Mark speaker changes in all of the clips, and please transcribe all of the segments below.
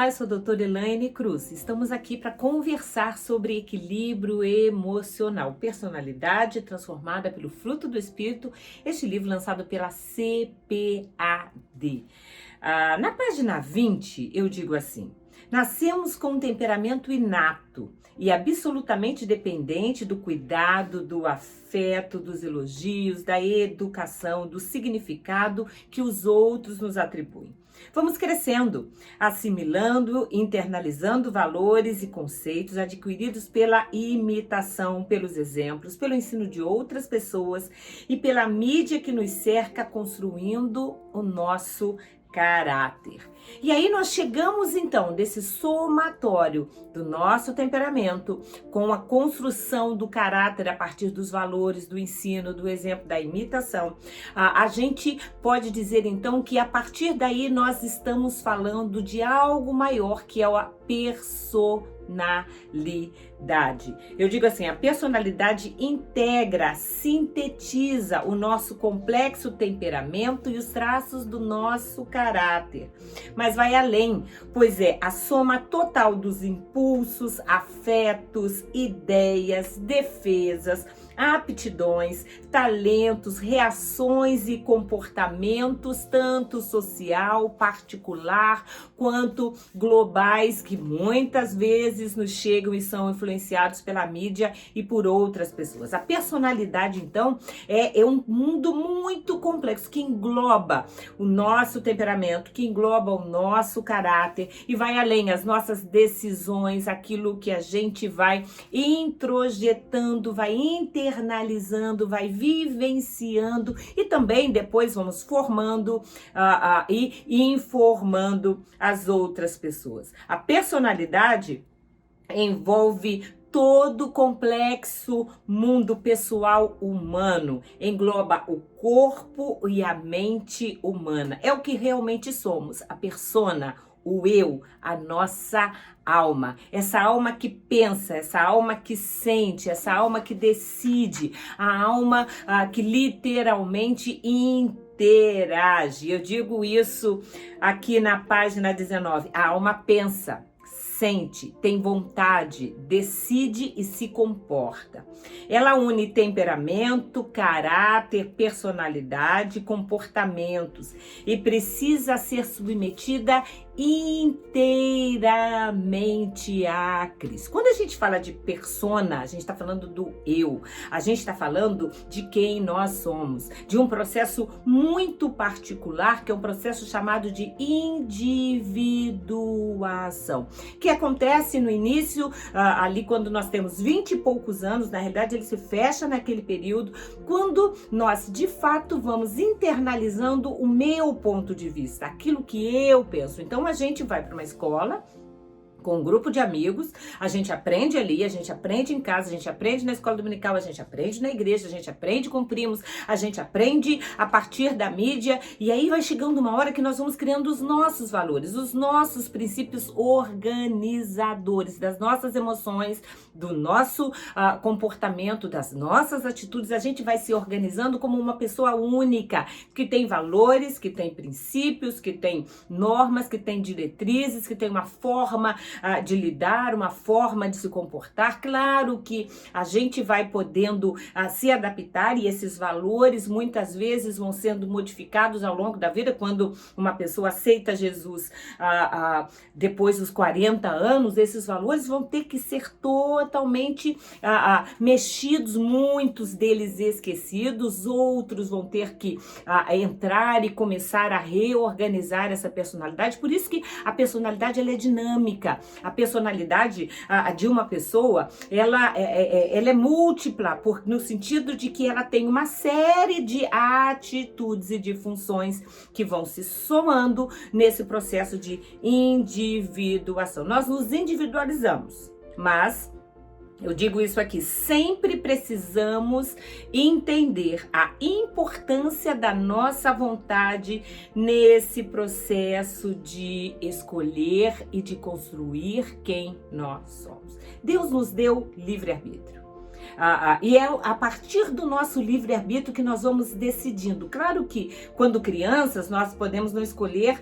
Speaker 1: Olá, eu sou a doutora Elaine Cruz. Estamos aqui para conversar sobre equilíbrio emocional, personalidade transformada pelo fruto do Espírito, este livro lançado pela CPAD. Na página 20, eu digo assim: nascemos com um temperamento inato e absolutamente dependente do cuidado, do afeto, dos elogios, da educação, do significado que os outros nos atribuem. Vamos crescendo, assimilando, internalizando valores e conceitos adquiridos pela imitação, pelos exemplos, pelo ensino de outras pessoas e pela mídia que nos cerca, construindo o nosso caráter. E aí nós chegamos então desse somatório do nosso temperamento com a construção do caráter a partir dos valores, do ensino, do exemplo, da imitação. A gente pode dizer então que a partir daí nós estamos falando de algo maior, que é a personalidade. Eu digo assim, a personalidade integra, sintetiza o nosso complexo temperamento e os traços do nosso caráter. Mas vai além, pois é a soma total dos impulsos, afetos, ideias, defesas, aptidões, talentos, reações e comportamentos, tanto social, particular, quanto globais, que muitas vezes nos chegam e são influenciados pela mídia e por outras pessoas. A personalidade, então, é um mundo muito complexo que engloba o nosso temperamento, que engloba o nosso caráter e vai além, as nossas decisões, aquilo que a gente vai introjetando, vai internalizando, vai vivenciando e também depois vamos formando e informando as outras pessoas. A personalidade envolve todo o complexo mundo pessoal humano, engloba o corpo e a mente humana. É o que realmente somos, a persona, o eu, a nossa alma. Essa alma que pensa, essa alma que sente, essa alma que decide, a alma que literalmente interage. Eu digo isso aqui na página 19. A alma pensa, sente, tem vontade, decide e se comporta. Ela une temperamento, caráter, personalidade, comportamentos e precisa ser submetida inteiramente a Cristo. Quando a gente fala de persona, a gente está falando do eu, a gente está falando de quem nós somos, de um processo muito particular, que é um processo chamado de individuação, que acontece no início, ali quando nós temos 20 e poucos anos, na realidade ele se fecha naquele período, quando nós de fato vamos internalizando o meu ponto de vista, aquilo que eu penso. Então a gente vai para uma escola com um grupo de amigos, a gente aprende ali, a gente aprende em casa, a gente aprende na escola dominical, a gente aprende na igreja, a gente aprende com primos, a gente aprende a partir da mídia, e aí vai chegando uma hora que nós vamos criando os nossos valores, os nossos princípios organizadores das nossas emoções, do nosso comportamento, das nossas atitudes. A gente vai se organizando como uma pessoa única, que tem valores, que tem princípios, que tem normas, que tem diretrizes, que tem uma forma de lidar, uma forma de se comportar. Claro que a gente vai podendo se adaptar e esses valores muitas vezes vão sendo modificados ao longo da vida. Quando uma pessoa aceita Jesus depois dos 40 anos, esses valores vão ter que ser totalmente mexidos, muitos deles esquecidos, outros vão ter que entrar e começar a reorganizar essa personalidade. Por isso que a personalidade ela é dinâmica. A personalidade de uma pessoa, ela é múltipla, no sentido de que ela tem uma série de atitudes e de funções que vão se somando nesse processo de individuação. Nós nos individualizamos, mas eu digo isso aqui, sempre precisamos entender a importância da nossa vontade nesse processo de escolher e de construir quem nós somos. Deus nos deu livre-arbítrio. E é a partir do nosso livre-arbítrio que nós vamos decidindo. Claro que quando crianças nós podemos não escolher,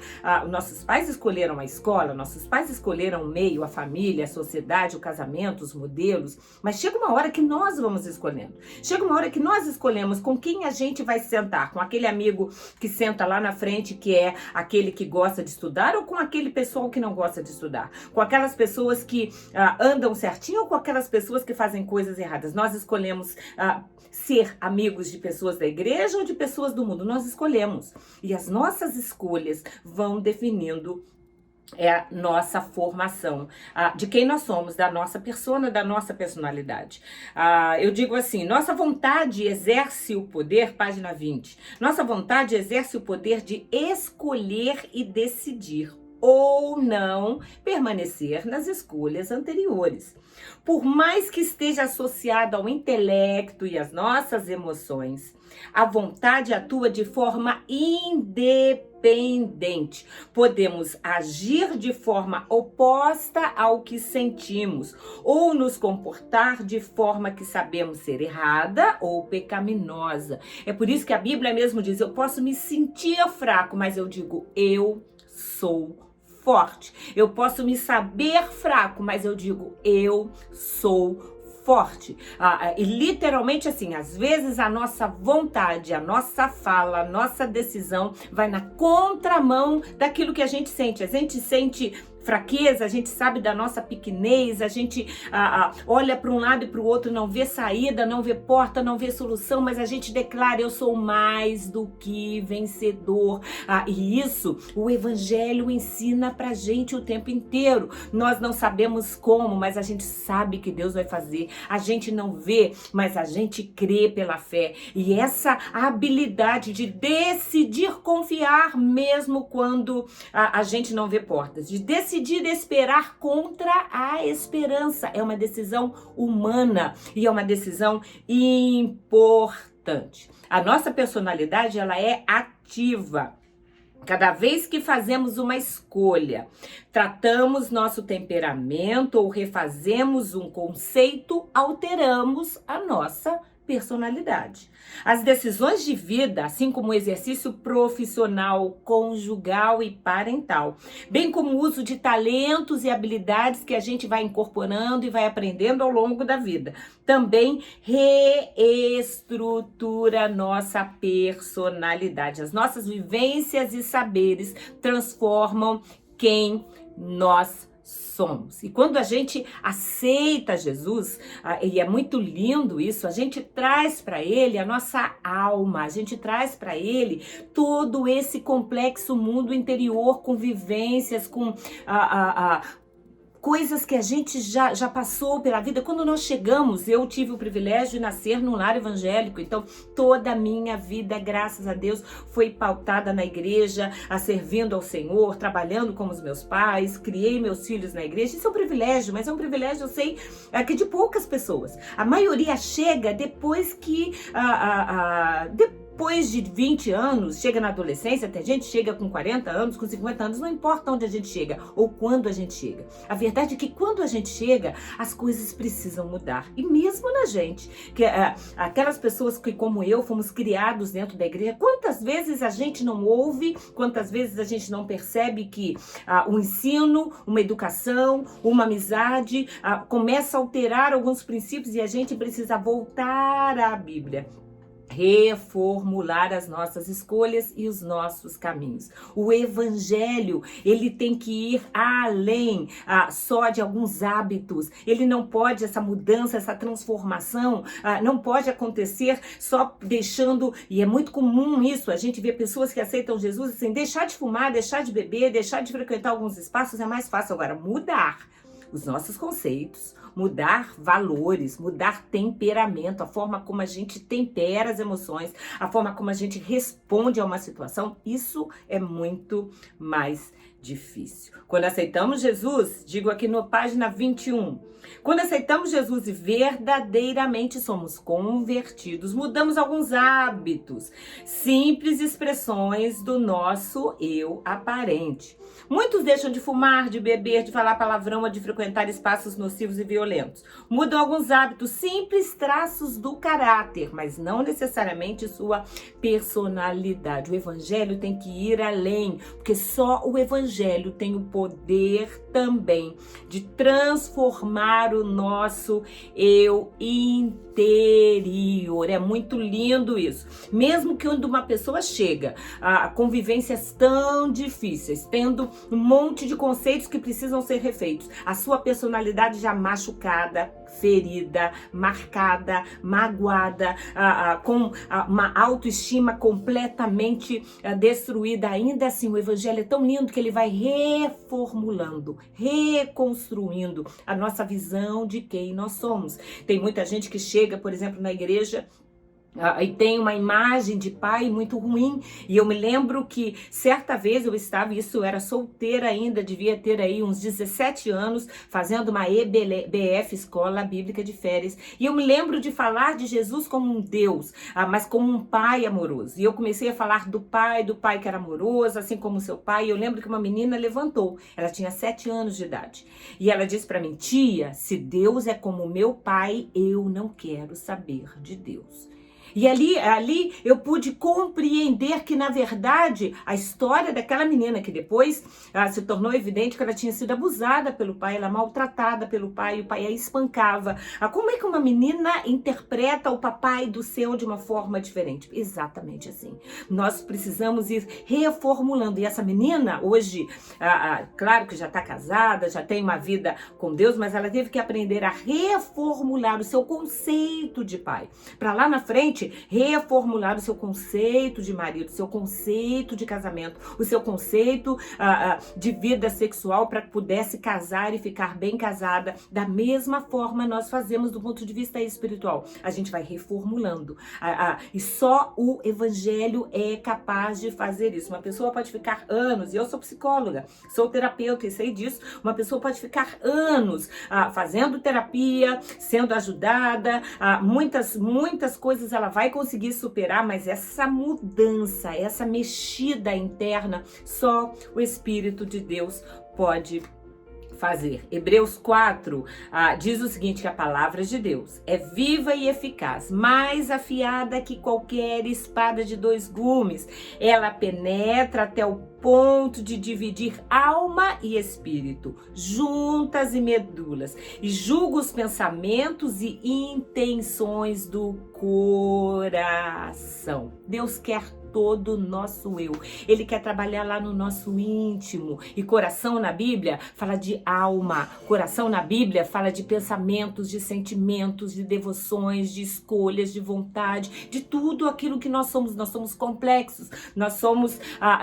Speaker 1: nossos pais escolheram a escola, nossos pais escolheram o meio, a família, a sociedade, o casamento, os modelos, mas chega uma hora que nós vamos escolhendo. Chega uma hora que nós escolhemos com quem a gente vai se sentar, com aquele amigo que senta lá na frente, que é aquele que gosta de estudar, ou com aquele pessoal que não gosta de estudar, com aquelas pessoas que andam certinho ou com aquelas pessoas que fazem coisas erradas. Nós escolhemos ser amigos de pessoas da igreja ou de pessoas do mundo. Nós escolhemos. E as nossas escolhas vão definindo a nossa formação, de quem nós somos, da nossa persona, da nossa personalidade. Eu digo assim, nossa vontade exerce o poder, página 20, nossa vontade exerce o poder de escolher e decidir ou não permanecer nas escolhas anteriores. Por mais que esteja associado ao intelecto e às nossas emoções, a vontade atua de forma independente. Podemos agir de forma oposta ao que sentimos, ou nos comportar de forma que sabemos ser errada ou pecaminosa. É por isso que a Bíblia mesmo diz, eu posso me sentir fraco, mas eu digo, eu sou forte. Eu posso me saber fraco, mas eu digo, eu sou forte. E literalmente assim, às vezes a nossa vontade, a nossa fala, a nossa decisão vai na contramão daquilo que a gente sente. A gente sente fraqueza, a gente sabe da nossa pequenez, a gente olha para um lado e para o outro, não vê saída, não vê porta, não vê solução, mas a gente declara, eu sou mais do que vencedor. E isso o Evangelho ensina pra gente o tempo inteiro. Nós não sabemos como, mas a gente sabe que Deus vai fazer. A gente não vê, mas a gente crê pela fé. E essa habilidade de decidir confiar mesmo quando a gente não vê portas, de decidir esperar contra a esperança. É uma decisão humana e é uma decisão importante. A nossa personalidade, ela é ativa. Cada vez que fazemos uma escolha, tratamos nosso temperamento ou refazemos um conceito, alteramos a nossa personalidade. As decisões de vida, assim como o exercício profissional, conjugal e parental, bem como o uso de talentos e habilidades que a gente vai incorporando e vai aprendendo ao longo da vida, também reestrutura nossa personalidade. As nossas vivências e saberes transformam quem nós somos. E quando a gente aceita Jesus, e é muito lindo isso, a gente traz para ele a nossa alma, a gente traz para ele todo esse complexo mundo interior, com vivências, com coisas que a gente já passou pela vida. Quando nós chegamos, eu tive o privilégio de nascer num lar evangélico, então toda a minha vida, graças a Deus, foi pautada na igreja, servindo ao Senhor, trabalhando com os meus pais, criei meus filhos na igreja. Isso é um privilégio, mas é um privilégio, eu sei, que de poucas pessoas. A maioria chega depois que depois de 20 anos, chega na adolescência, tem gente que chega com 40 anos, com 50 anos, não importa onde a gente chega ou quando a gente chega. A verdade é que quando a gente chega, as coisas precisam mudar. E mesmo na gente, que aquelas pessoas que, como eu, fomos criados dentro da igreja, quantas vezes a gente não ouve, quantas vezes a gente não percebe que o ensino, uma educação, uma amizade, começa a alterar alguns princípios e a gente precisa voltar à Bíblia. Reformular as nossas escolhas e os nossos caminhos. O Evangelho, ele tem que ir além só de alguns hábitos. Ele não pode, essa mudança, essa transformação, não pode acontecer só deixando, e é muito comum isso, a gente vê pessoas que aceitam Jesus assim, deixar de fumar, deixar de beber, deixar de frequentar alguns espaços é mais fácil. Agora, mudar os nossos conceitos, mudar valores, mudar temperamento, a forma como a gente tempera as emoções, a forma como a gente responde a uma situação, isso é muito mais difícil. Quando aceitamos Jesus, digo aqui na página 21, quando aceitamos Jesus e verdadeiramente somos convertidos, mudamos alguns hábitos, simples expressões do nosso eu aparente. Muitos deixam de fumar, de beber, de falar palavrão ou de frequentar espaços nocivos e violentos. Mudam alguns hábitos, simples traços do caráter, mas não necessariamente sua personalidade. O evangelho tem que ir além, porque só o evangelho tem o poder também de transformar o nosso eu interior. É muito lindo isso. Mesmo que quando uma pessoa chega a convivências tão difíceis, tendo um monte de conceitos que precisam ser refeitos, a sua personalidade já machucada, ferida, marcada, magoada, com uma autoestima completamente destruída, ainda assim o evangelho é tão lindo que ele vai reformulando, reconstruindo a nossa visão de quem nós somos. Tem muita gente que chega, por exemplo, na igreja e tem uma imagem de pai muito ruim, e eu me lembro que certa vez eu estava, isso era solteira ainda, devia ter aí uns 17 anos, fazendo uma EBF, Escola Bíblica de Férias, e eu me lembro de falar de Jesus como um Deus, mas como um pai amoroso, e eu comecei a falar do pai que era amoroso, assim como seu pai, e eu lembro que uma menina levantou, ela tinha 7 anos de idade, e ela disse para mim: tia, se Deus é como meu pai, eu não quero saber de Deus. E ali eu pude compreender que, na verdade, a história daquela menina que depois se tornou evidente que ela tinha sido abusada pelo pai, ela maltratada pelo pai, o pai a espancava. Como é que uma menina interpreta o papai do céu de uma forma diferente? Exatamente assim. Nós precisamos ir reformulando. E essa menina, hoje, claro que já está casada, já tem uma vida com Deus, mas ela teve que aprender a reformular o seu conceito de pai. Para lá na frente, reformular o seu conceito de marido, o seu conceito de casamento, o seu conceito de vida sexual, para que pudesse casar e ficar bem casada. Da mesma forma nós fazemos do ponto de vista espiritual. A gente vai reformulando. E só o evangelho é capaz de fazer isso. Uma pessoa pode ficar anos, e eu sou psicóloga, sou terapeuta e sei disso, uma pessoa pode ficar anos fazendo terapia, sendo ajudada, muitas coisas ela vai conseguir superar, mas essa mudança, essa mexida interna, só o Espírito de Deus pode fazer. Hebreus 4 diz o seguinte, que a palavra de Deus é viva e eficaz, mais afiada que qualquer espada de 2 gumes. Ela penetra até o ponto de dividir alma e espírito, juntas e medulas, e julga os pensamentos e intenções do coração. Deus quer todo o nosso eu. Ele quer trabalhar lá no nosso íntimo. E coração na Bíblia fala de alma. Coração na Bíblia fala de pensamentos, de sentimentos, de devoções, de escolhas, de vontade, de tudo aquilo que nós somos. Nós somos complexos, nós somos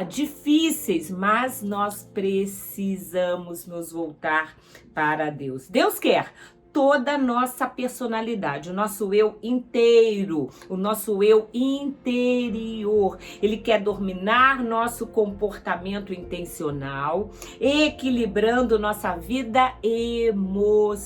Speaker 1: difíceis, mas nós precisamos nos voltar para Deus. Deus quer toda a nossa personalidade, o nosso eu inteiro, o nosso eu interior. Ele quer dominar nosso comportamento intencional, equilibrando nossa vida emocional.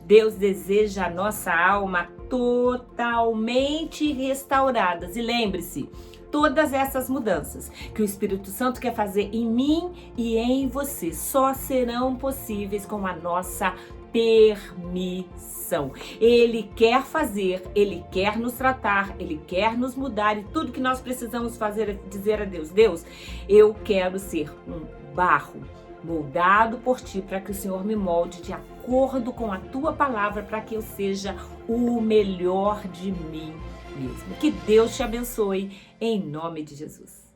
Speaker 1: Deus deseja a nossa alma totalmente restauradas. E lembre-se, todas essas mudanças que o Espírito Santo quer fazer em mim e em você só serão possíveis com a nossa permissão. Ele quer fazer, Ele quer nos tratar, Ele quer nos mudar, e tudo que nós precisamos fazer é dizer a Deus: Deus, eu quero ser um barro moldado por Ti, para que o Senhor me molde de acordo com a Tua palavra, para que eu seja o melhor de mim mesmo. Que Deus te abençoe, em nome de Jesus.